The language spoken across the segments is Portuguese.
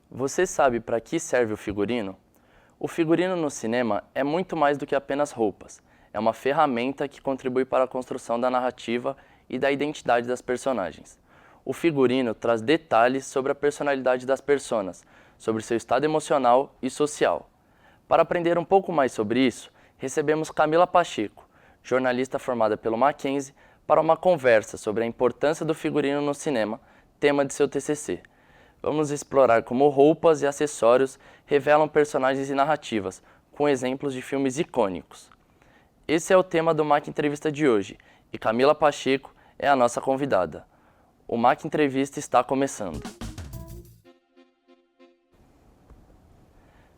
Você sabe para que serve o figurino? O figurino no cinema é muito mais do que apenas roupas. É uma ferramenta que contribui para a construção da narrativa e da identidade das personagens. O figurino traz detalhes sobre a personalidade das personas, sobre seu estado emocional e social. Para aprender um pouco mais sobre isso, recebemos Camila Pacheco, jornalista formada pelo Mackenzie, para uma conversa sobre a importância do figurino no cinema, tema de seu TCC. Vamos explorar como roupas e acessórios revelam personagens e narrativas, com exemplos de filmes icônicos. Esse é o tema do Mac Entrevista de hoje, e Camila Pacheco é a nossa convidada. O Mac Entrevista está começando.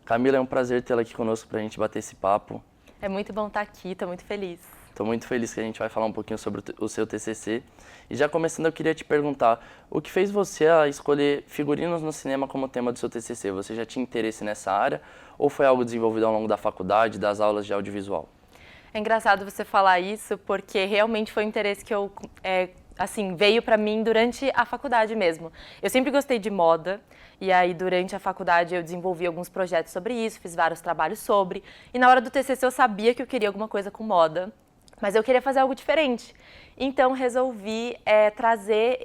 Camila, é um prazer tê-la aqui conosco para a gente bater esse papo. É muito bom estar aqui, estou muito feliz. Estou muito feliz que a gente vai falar um pouquinho sobre o seu TCC. E já começando, eu queria te perguntar, o que fez você a escolher figurinos no cinema como tema do seu TCC? Você já tinha interesse nessa área ou foi algo desenvolvido ao longo da faculdade, das aulas de audiovisual? É engraçado você falar isso, porque realmente foi um interesse que veio para mim durante a faculdade mesmo. Eu sempre gostei de moda, e aí durante a faculdade eu desenvolvi alguns projetos sobre isso, fiz vários trabalhos sobre, e na hora do TCC eu sabia que eu queria alguma coisa com moda, mas eu queria fazer algo diferente. Então resolvi trazer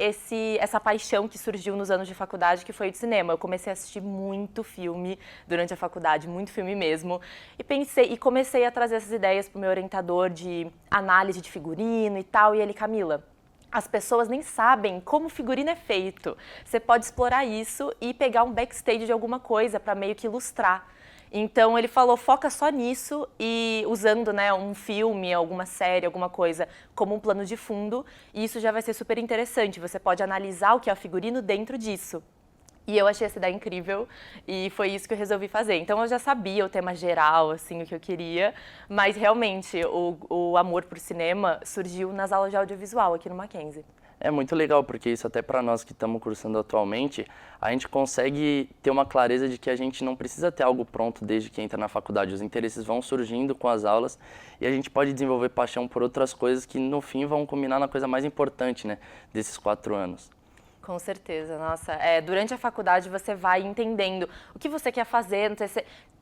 essa paixão que surgiu nos anos de faculdade, que foi o de cinema. Eu comecei a assistir muito filme durante a faculdade, muito filme mesmo, e comecei a trazer essas ideias para o meu orientador de análise de figurino e tal, e ele, Camila, as pessoas nem sabem como o figurino é feito. Você pode explorar isso e pegar um backstage de alguma coisa para meio que ilustrar. Então ele falou, foca só nisso e usando, né, um filme, alguma série, alguma coisa como um plano de fundo, e isso já vai ser super interessante. Você pode analisar o que é o figurino dentro disso. E eu achei essa ideia incrível e foi isso que eu resolvi fazer. Então eu já sabia o tema geral, assim, o que eu queria, mas realmente o amor por cinema surgiu nas aulas de audiovisual aqui no Mackenzie. É muito legal, porque isso até para nós que estamos cursando atualmente, a gente consegue ter uma clareza de que a gente não precisa ter algo pronto desde que entra na faculdade. Os interesses vão surgindo com as aulas e a gente pode desenvolver paixão por outras coisas que no fim vão culminar na coisa mais importante, né, desses 4 anos. Com certeza, nossa. Durante a faculdade você vai entendendo o que você quer fazer,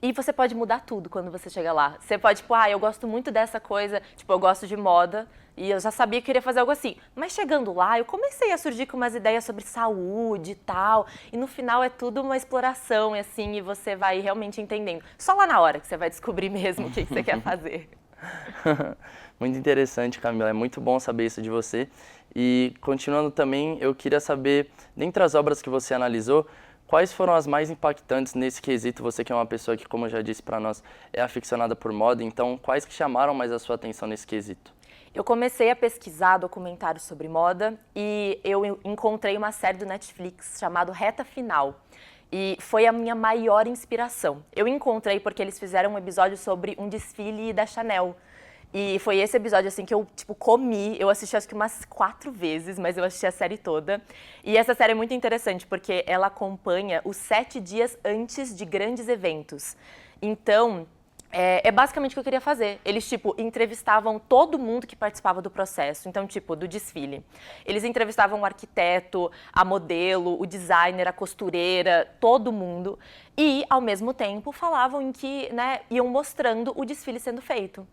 e você pode mudar tudo quando você chega lá. Você pode, eu gosto muito dessa coisa, eu gosto de moda, e eu já sabia que queria fazer algo assim. Mas chegando lá, eu comecei a surgir com umas ideias sobre saúde e tal, e no final é tudo uma exploração, assim, e você vai realmente entendendo. Só lá na hora que você vai descobrir mesmo o que você quer fazer. Muito interessante, Camila. É muito bom saber isso de você. E continuando também, eu queria saber, dentre as obras que você analisou, quais foram as mais impactantes nesse quesito? Você que é uma pessoa que, como eu já disse para nós, é aficionada por moda, então quais que chamaram mais a sua atenção nesse quesito? Eu comecei a pesquisar documentários sobre moda e eu encontrei uma série do Netflix chamada Reta Final. E foi a minha maior inspiração. Eu encontrei porque eles fizeram um episódio sobre um desfile da Chanel. E foi esse episódio, assim, que eu, comi. Eu assisti acho que umas 4 vezes, mas eu assisti a série toda. E essa série é muito interessante, porque ela acompanha os 7 dias antes de grandes eventos. Então, é basicamente o que eu queria fazer. Eles, entrevistavam todo mundo que participava do processo. Então, do desfile. Eles entrevistavam o arquiteto, a modelo, o designer, a costureira, todo mundo. E, ao mesmo tempo, falavam em que, né, iam mostrando o desfile sendo feito.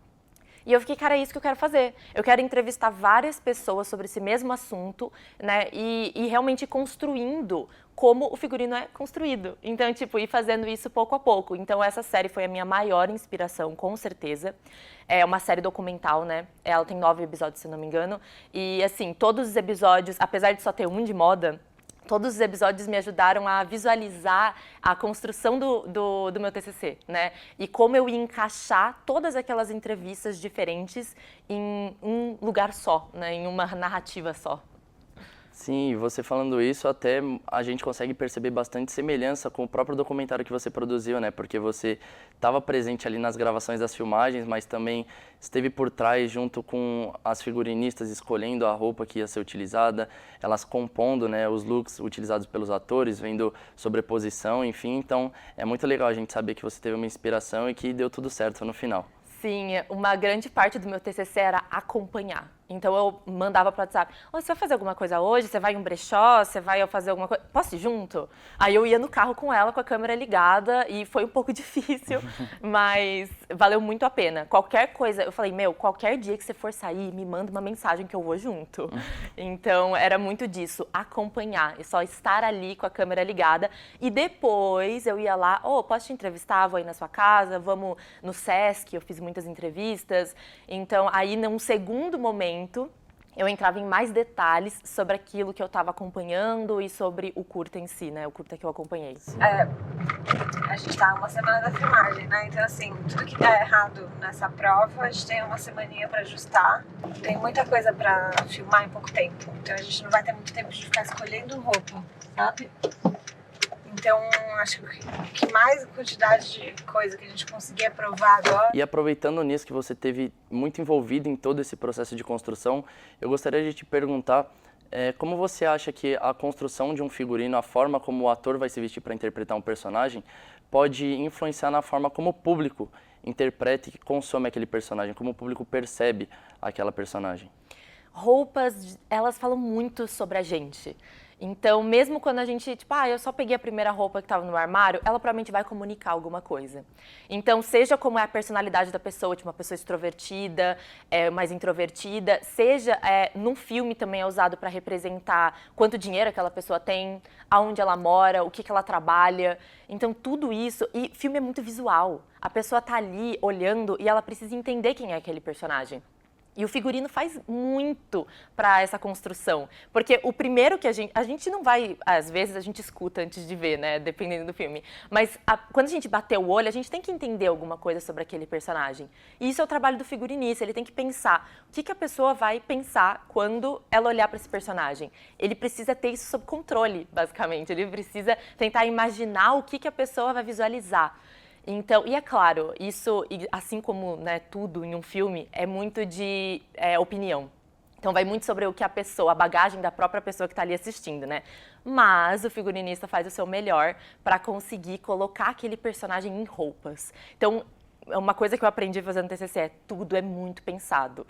E eu fiquei, cara, é isso que eu quero fazer. Eu quero entrevistar várias pessoas sobre esse mesmo assunto, né? E realmente construindo como o figurino é construído. Então, ir fazendo isso pouco a pouco. Então, essa série foi a minha maior inspiração, com certeza. É uma série documental, né? Ela tem 9 episódios, se não me engano. E, assim, todos os episódios, apesar de só ter um de moda, todos os episódios me ajudaram a visualizar a construção do meu TCC, né? E como eu ia encaixar todas aquelas entrevistas diferentes em um lugar só, né? Em uma narrativa só. Sim, e você falando isso, até a gente consegue perceber bastante semelhança com o próprio documentário que você produziu, né? Porque você estava presente ali nas gravações das filmagens, mas também esteve por trás junto com as figurinistas escolhendo a roupa que ia ser utilizada, elas compondo, né, os looks utilizados pelos atores, vendo sobreposição, enfim. Então, é muito legal a gente saber que você teve uma inspiração e que deu tudo certo no final. Sim, uma grande parte do meu TCC era acompanhar. Então eu mandava pro WhatsApp: "Ô, você vai fazer alguma coisa hoje? Você vai em um brechó? Você vai fazer alguma coisa? Posso ir junto?" Aí eu ia no carro com ela, com a câmera ligada, e foi um pouco difícil, mas valeu muito a pena. Qualquer coisa, eu falei: qualquer dia que você for sair, me manda uma mensagem que eu vou junto. Então era muito disso, acompanhar, e só estar ali com a câmera ligada. E depois eu ia lá: posso te entrevistar? Vou aí na sua casa, vamos no Sesc, eu fiz muitas entrevistas. Então aí num segundo momento eu entrava em mais detalhes sobre aquilo que eu estava acompanhando e sobre o curta em si, né? O curta que eu acompanhei. A gente tá uma semana da filmagem, né? Então, assim, tudo que tá errado nessa prova, a gente tem uma semaninha pra ajustar. Tem muita coisa pra filmar em pouco tempo. Então, a gente não vai ter muito tempo de ficar escolhendo roupa, sabe? Então, acho que mais quantidade de coisa que a gente conseguir aprovar agora. E aproveitando nisso que você teve muito envolvido em todo esse processo de construção, eu gostaria de te perguntar como você acha que a construção de um figurino, a forma como o ator vai se vestir para interpretar um personagem, pode influenciar na forma como o público interpreta e consome aquele personagem, como o público percebe aquela personagem? Roupas, elas falam muito sobre a gente. Então, mesmo quando a gente, eu só peguei a primeira roupa que estava no armário, ela provavelmente vai comunicar alguma coisa. Então, seja como é a personalidade da pessoa, tipo uma pessoa extrovertida, mais introvertida, seja num filme também é usado para representar quanto dinheiro aquela pessoa tem, aonde ela mora, o que ela trabalha. Então, tudo isso, e filme é muito visual. A pessoa tá ali olhando e ela precisa entender quem é aquele personagem. E o figurino faz muito para essa construção, porque o primeiro que a gente não vai, às vezes a gente escuta antes de ver, né, dependendo do filme, mas quando a gente bater o olho, a gente tem que entender alguma coisa sobre aquele personagem. E isso é o trabalho do figurinista, ele tem que pensar o que a pessoa vai pensar quando ela olhar para esse personagem. Ele precisa ter isso sob controle, basicamente, ele precisa tentar imaginar o que a pessoa vai visualizar. Então, e é claro, isso, assim como, né, tudo em um filme, é muito de opinião. Então, vai muito sobre o que a pessoa, a bagagem da própria pessoa que está ali assistindo, né? Mas o figurinista faz o seu melhor para conseguir colocar aquele personagem em roupas. Então, uma coisa que eu aprendi fazendo TCC é tudo é muito pensado.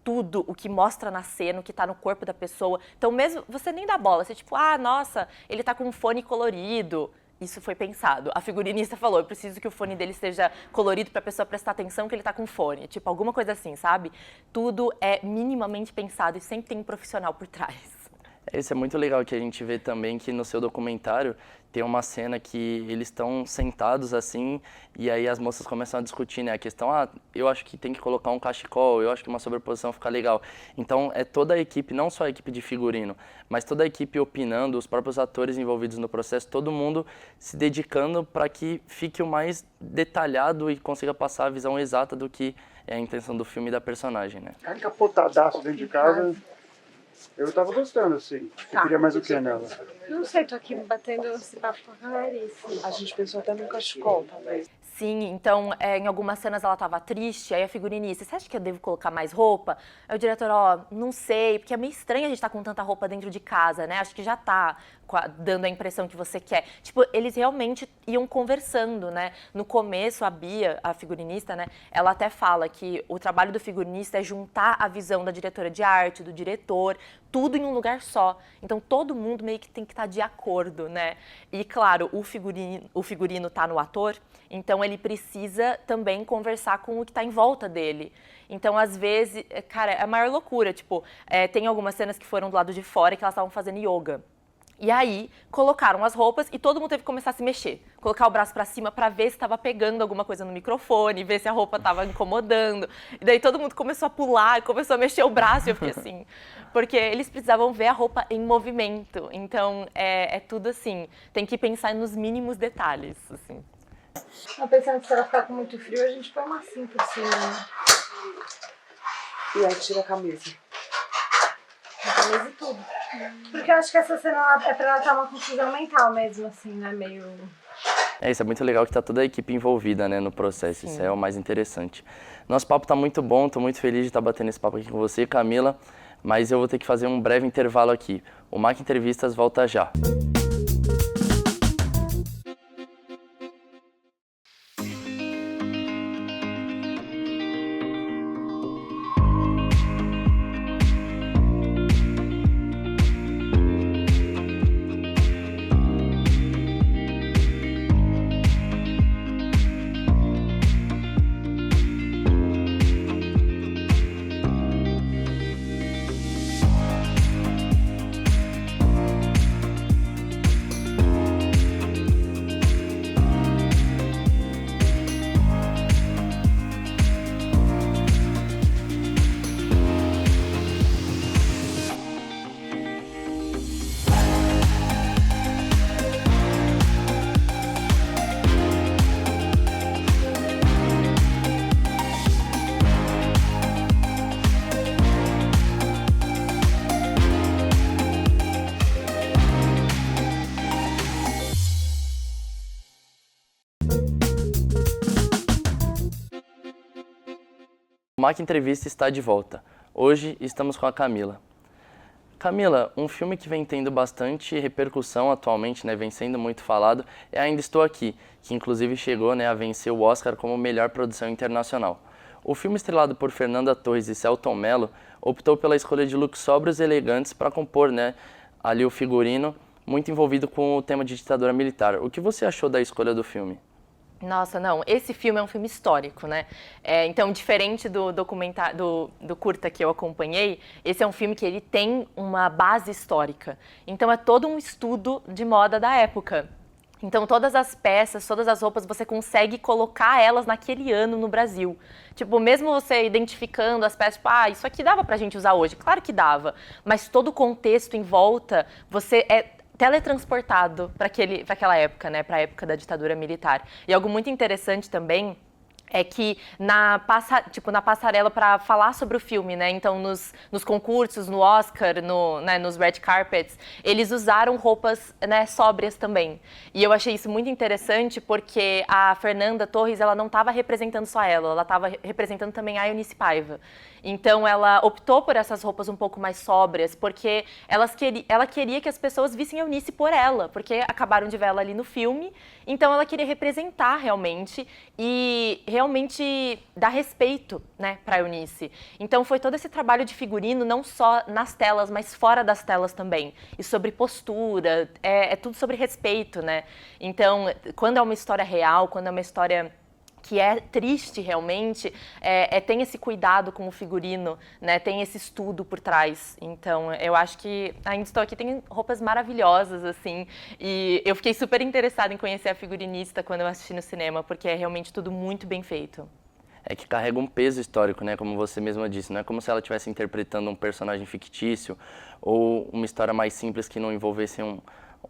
Tudo, o que mostra na cena, o que está no corpo da pessoa. Então, mesmo, você nem dá bola, você nossa, ele tá com um fone colorido. Isso foi pensado. A figurinista falou: eu preciso que o fone dele esteja colorido para a pessoa prestar atenção que ele tá com fone. Tipo, alguma coisa assim, sabe? Tudo é minimamente pensado e sempre tem um profissional por trás. Isso é muito legal, que a gente vê também que no seu documentário tem uma cena que eles estão sentados assim e aí as moças começam a discutir, né, a questão, eu acho que tem que colocar um cachecol, eu acho que uma sobreposição fica legal. Então é toda a equipe, não só a equipe de figurino, mas toda a equipe opinando, os próprios atores envolvidos no processo, todo mundo se dedicando para que fique o mais detalhado e consiga passar a visão exata do que é a intenção do filme e da personagem, né. Tá encapotadaço dentro de casa. Eu tava gostando, assim. Você queria mais o que nela? Não sei, tô aqui batendo esse papo com a Clarice. A gente pensou até no cachecol, talvez. Sim, então, em algumas cenas ela tava triste, aí a figurinista: você acha que eu devo colocar mais roupa? Aí o diretor: não sei, porque é meio estranho a gente estar com tanta roupa dentro de casa, né? Acho que já tá dando a impressão que você quer. Tipo, eles realmente iam conversando, né? No começo, a Bia, a figurinista, né? Ela até fala que o trabalho do figurinista é juntar a visão da diretora de arte, do diretor, tudo em um lugar só. Então, todo mundo meio que tem que estar de acordo, né? E, claro, o figurino tá no ator, então ele precisa também conversar com o que está em volta dele. Então, às vezes, cara, é a maior loucura. Tipo, tem algumas cenas que foram do lado de fora que elas estavam fazendo yoga. E aí, colocaram as roupas e todo mundo teve que começar a se mexer. Colocar o braço pra cima pra ver se estava pegando alguma coisa no microfone, ver se a roupa estava incomodando. E daí todo mundo começou a pular, começou a mexer o braço. E eu fiquei assim, porque eles precisavam ver a roupa em movimento. Então, é tudo assim, tem que pensar nos mínimos detalhes, assim. Tô pensando que se ela ficar com muito frio, a gente põe uma assim por cima, né? E aí tira a camisa. A camisa e tudo. Porque eu acho que essa cena é pra ela estar uma confusão mental mesmo, assim, né? Meio... Isso é muito legal que tá toda a equipe envolvida, né, no processo. Sim. Isso é o mais interessante. Nosso papo tá muito bom, tô muito feliz de estar batendo esse papo aqui com você, Camila, mas eu vou ter que fazer um breve intervalo aqui. O Mac Entrevistas volta já. O Mac Entrevista está de volta. Hoje estamos com a Camila. Camila, um filme que vem tendo bastante repercussão atualmente, né, vem sendo muito falado, é Ainda Estou Aqui, que inclusive chegou, né, a vencer o Oscar como melhor produção internacional. O filme, estrelado por Fernanda Torres e Selton Mello, optou pela escolha de looks sóbrios e elegantes para compor, né, ali o figurino, muito envolvido com o tema de ditadura militar. O que você achou da escolha do filme? Nossa, não, esse filme é um filme histórico, né? Então, diferente do documentário, do curta que eu acompanhei, esse é um filme que ele tem uma base histórica. Então, é todo um estudo de moda da época. Então, todas as peças, todas as roupas, você consegue colocar elas naquele ano no Brasil. Tipo, mesmo você identificando as peças, tipo, isso aqui dava pra gente usar hoje. Claro que dava, mas todo o contexto em volta, você teletransportado para aquela época, né, para a época da ditadura militar. E algo muito interessante também é que na passarela para falar sobre o filme, né? Então, nos concursos, no Oscar, nos red carpets, eles usaram roupas, né, sóbrias também. E eu achei isso muito interessante porque a Fernanda Torres, ela não estava representando só ela estava representando também a Eunice Paiva. Então, ela optou por essas roupas um pouco mais sóbrias, porque ela queria que as pessoas vissem a Eunice por ela, porque acabaram de ver ela ali no filme. Então, ela queria representar realmente e realmente dar respeito, né, para a Eunice. Então, foi todo esse trabalho de figurino, não só nas telas, mas fora das telas também. E sobre postura, é tudo sobre respeito, né? Então, quando é uma história real, quando é uma história que é triste realmente, tem esse cuidado com o figurino, né? Tem esse estudo por trás. Então, eu acho que Ainda Estou Aqui tem roupas maravilhosas, assim, e eu fiquei super interessada em conhecer a figurinista quando eu assisti no cinema, porque é realmente tudo muito bem feito. É que carrega um peso histórico, né? Como você mesma disse, não é como se ela estivesse interpretando um personagem fictício ou uma história mais simples que não envolvesse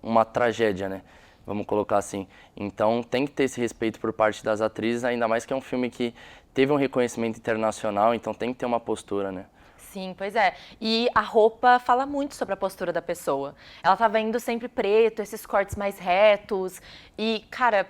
uma tragédia, né? Vamos colocar assim. Então tem que ter esse respeito por parte das atrizes, ainda mais que é um filme que teve um reconhecimento internacional, então tem que ter uma postura, né? Sim, pois é. E a roupa fala muito sobre a postura da pessoa. Ela tava indo sempre preto, esses cortes mais retos. E, cara,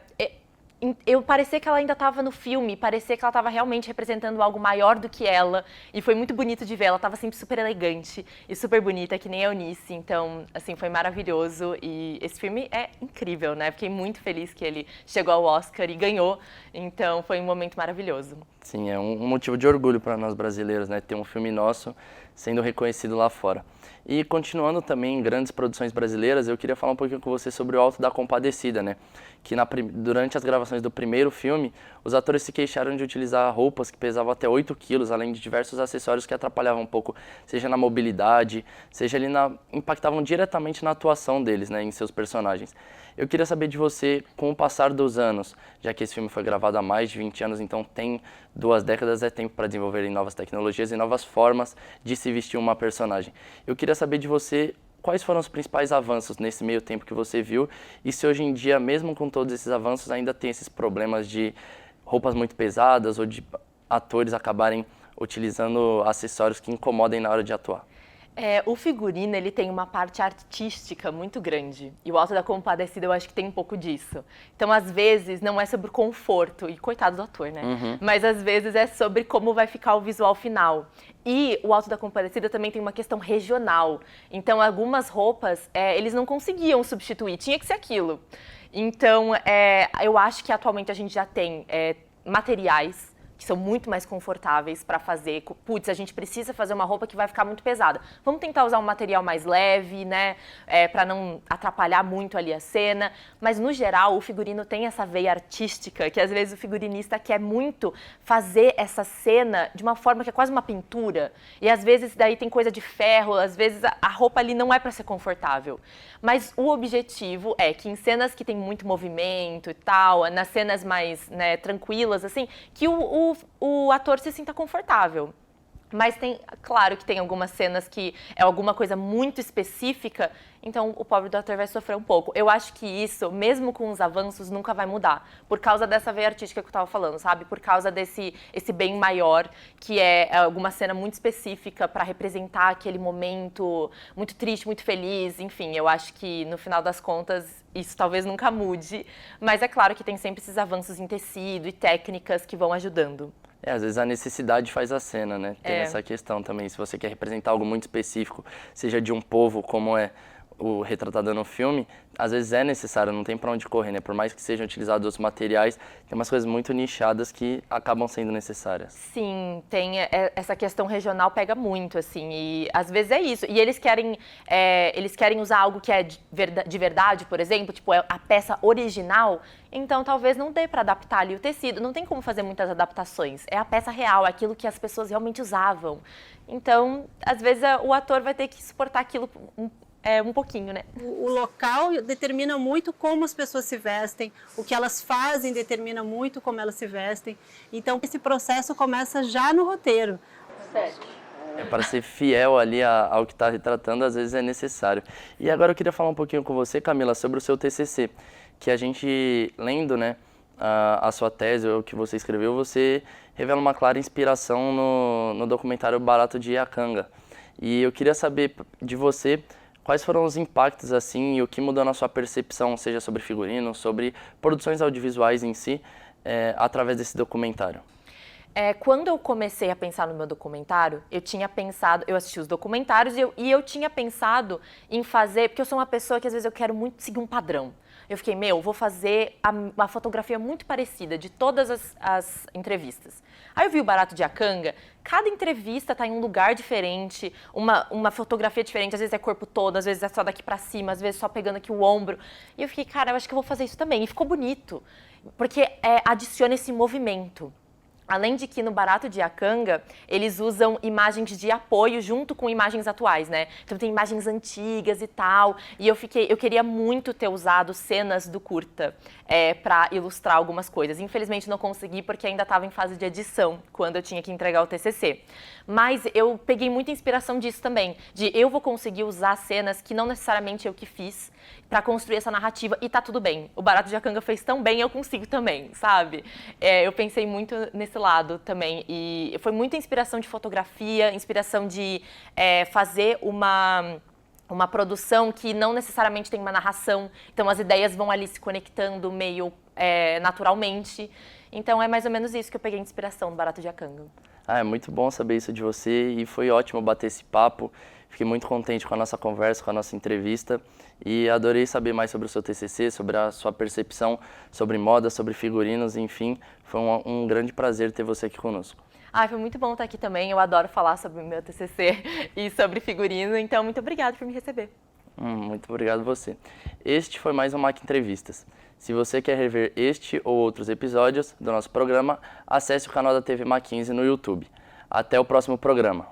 eu parecia que ela ainda estava no filme, parecia que ela estava realmente representando algo maior do que ela. E foi muito bonito de ver, ela estava sempre super elegante e super bonita, que nem a Eunice. Então, assim, foi maravilhoso. E esse filme é incrível, né? Fiquei muito feliz que ele chegou ao Oscar e ganhou. Então, foi um momento maravilhoso. Sim, é um motivo de orgulho para nós brasileiros, né? Ter um filme nosso sendo reconhecido lá fora. E continuando também em grandes produções brasileiras, eu queria falar um pouquinho com você sobre o Alto da Compadecida, né? Que durante as gravações do primeiro filme, os atores se queixaram de utilizar roupas que pesavam até 8 quilos, além de diversos acessórios que atrapalhavam um pouco, seja na mobilidade, seja ali impactavam diretamente na atuação deles, né, em seus personagens. Eu queria saber de você, com o passar dos anos, já que esse filme foi gravado há mais de 20 anos, então tem 2 décadas, é tempo para desenvolverem novas tecnologias e novas formas de se vestir uma personagem. Eu queria saber de você quais foram os principais avanços nesse meio tempo que você viu e se hoje em dia, mesmo com todos esses avanços, ainda tem esses problemas de roupas muito pesadas ou de atores acabarem utilizando acessórios que incomodem na hora de atuar. O figurino, ele tem uma parte artística muito grande. E o Alto da Compadecida, eu acho que tem um pouco disso. Então, às vezes, não é sobre conforto. E coitado do ator, né? Mas, às vezes, é sobre como vai ficar o visual final. E o Alto da Compadecida também tem uma questão regional. Então, algumas roupas, eles não conseguiam substituir. Tinha que ser aquilo. Então, eu acho que atualmente a gente já tem materiais que são muito mais confortáveis para fazer. Putz, a gente precisa fazer uma roupa que vai ficar muito pesada. Vamos tentar usar um material mais leve, né? Para não atrapalhar muito ali a cena. Mas, no geral, o figurino tem essa veia artística, que às vezes o figurinista quer muito fazer essa cena de uma forma que é quase uma pintura. E às vezes daí tem coisa de ferro, às vezes a roupa ali não é para ser confortável. Mas o objetivo é que em cenas que tem muito movimento e tal, nas cenas mais, né, tranquilas, assim, que o ator se sinta confortável. Mas claro que tem algumas cenas que é alguma coisa muito específica, então o pobre do ator vai sofrer um pouco. Eu acho que isso, mesmo com os avanços, nunca vai mudar. Por causa dessa veia artística que eu estava falando, sabe? Por causa esse bem maior, que é alguma cena muito específica para representar aquele momento muito triste, muito feliz. Enfim, eu acho que no final das contas isso talvez nunca mude. Mas é claro que tem sempre esses avanços em tecido e técnicas que vão ajudando. Às vezes a necessidade faz a cena, né? Tem essa questão também. Se você quer representar algo muito específico, seja de um povo, como é o retratado no filme, às vezes é necessário, não tem para onde correr, né? Por mais que sejam utilizados outros materiais, tem umas coisas muito nichadas que acabam sendo necessárias. Sim, tem essa questão regional pega muito, assim, e às vezes é isso. E eles querem usar algo que é de verdade, por exemplo, tipo a peça original, então talvez não dê para adaptar ali o tecido, não tem como fazer muitas adaptações. É a peça real, aquilo que as pessoas realmente usavam. Então, às vezes o ator vai ter que suportar aquilo um pouquinho, né? O local determina muito como as pessoas se vestem, o que elas fazem determina muito como elas se vestem. Então, esse processo começa já no roteiro. Para ser fiel ali ao que está retratando, às vezes é necessário. E agora eu queria falar um pouquinho com você, Camila, sobre o seu TCC, que a gente, lendo, né, a sua tese, o que você escreveu, você revela uma clara inspiração no documentário Barato de Iacanga. E eu queria saber de você quais foram os impactos, assim, e o que mudou na sua percepção, seja sobre figurino, sobre produções audiovisuais em si, através desse documentário? Quando eu comecei a pensar no meu documentário, eu assisti os documentários e eu tinha pensado em fazer, porque eu sou uma pessoa que às vezes eu quero muito seguir um padrão. Eu fiquei, vou fazer uma fotografia muito parecida de todas as entrevistas. Aí eu vi o Barato de Iacanga, cada entrevista tá em um lugar diferente, uma fotografia diferente, às vezes é corpo todo, às vezes é só daqui pra cima, às vezes só pegando aqui o ombro. E eu fiquei, cara, eu acho que eu vou fazer isso também. E ficou bonito, porque adiciona esse movimento. Além de que no Barato de Iacanga, eles usam imagens de apoio junto com imagens atuais, né? Então tem imagens antigas e tal. E eu queria muito ter usado cenas do curta para ilustrar algumas coisas. Infelizmente não consegui porque ainda estava em fase de edição, quando eu tinha que entregar o TCC. Mas eu peguei muita inspiração disso também, de eu vou conseguir usar cenas que não necessariamente eu que fiz para construir essa narrativa e tá tudo bem. O Barato de Iacanga fez tão bem, eu consigo também, sabe? Eu pensei muito nesse lado também e foi muita inspiração de fotografia, inspiração de fazer uma produção que não necessariamente tem uma narração, então as ideias vão ali se conectando meio naturalmente. Então é mais ou menos isso que eu peguei inspiração no Barato de Iacanga. É muito bom saber isso de você e foi ótimo bater esse papo. Fiquei muito contente com a nossa conversa, com a nossa entrevista e adorei saber mais sobre o seu TCC, sobre a sua percepção sobre moda, sobre figurinos, enfim. Foi um grande prazer ter você aqui conosco. Foi muito bom estar aqui também. Eu adoro falar sobre o meu TCC e sobre figurino, então muito obrigada por me receber. Muito obrigado a você. Este foi mais um MAC Entrevistas. Se você quer rever este ou outros episódios do nosso programa, acesse o canal da TV MAC 15 no YouTube. Até o próximo programa.